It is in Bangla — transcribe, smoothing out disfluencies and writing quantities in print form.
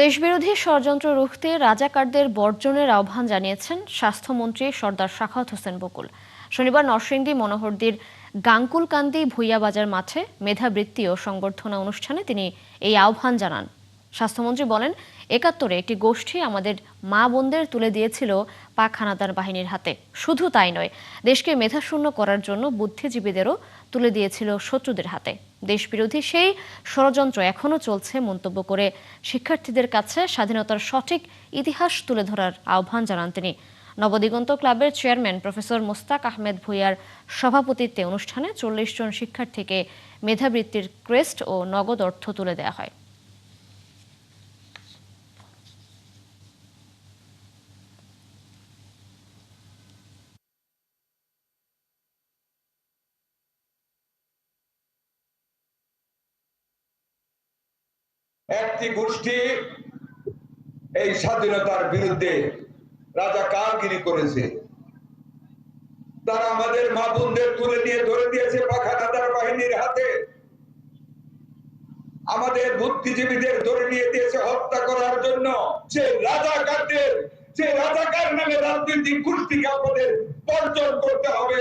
দেশবিরোধী ষড়যন্ত্র রুখতে রাজাকারদের বর্জনের আহ্বান জানিয়েছেন স্বাস্থ্যমন্ত্রী সর্দার সাখাওয়াত হোসেন বকুল। শনিবার নরসিংদী মনোহরদীর গাঙ্কুলকান্দি ভুইয়া বাজার মাঠে মেধাবৃত্তি ও সংবর্ধনা অনুষ্ঠানে তিনি এই আহ্বান জানান। স্বাস্থ্যমন্ত্রী বলেন, ৭১-এ একটি গোষ্ঠী আমাদের মা বোনদের তুলে দিয়েছিল পাক হানাদার বাহিনীর হাতে। শুধু তাই নয়, দেশকে মেধাশূন্য করার জন্য বুদ্ধিজীবীদেরও তুলে দিয়েছিল শত্রুদের হাতে। দেশবিরোধী সেই ষড়যন্ত্র এখনও চলছে মন্তব্য করে শিক্ষার্থীদের কাছে স্বাধীনতার সঠিক ইতিহাস তুলে ধরার আহ্বান জানান তিনি। নবদিগন্ত ক্লাবের চেয়ারম্যান প্রফেসর মোস্তাক আহমেদ ভূঁইয়ার সভাপতিত্বে অনুষ্ঠানে ৪০ জন শিক্ষার্থীকে মেধাবৃত্তির ক্রেস্ট ও নগদ অর্থ তুলে দেওয়া হয়। একটি গোষ্ঠী এই স্বাধীনতার বিরুদ্ধে রাজাকারগিরি করেছে। তারা আমাদের মা বোনদের তুলে নিয়ে ধরে দিয়েছে পাক হানাদার বাহিনীর হাতে। আমাদের বুদ্ধিজীবীদের ধরে নিয়ে দিয়েছে হত্যা করার জন্য। সেই রাজাকার নামে রাজনৈতিক গোষ্ঠীকে আমাদের বর্জন করতে হবে।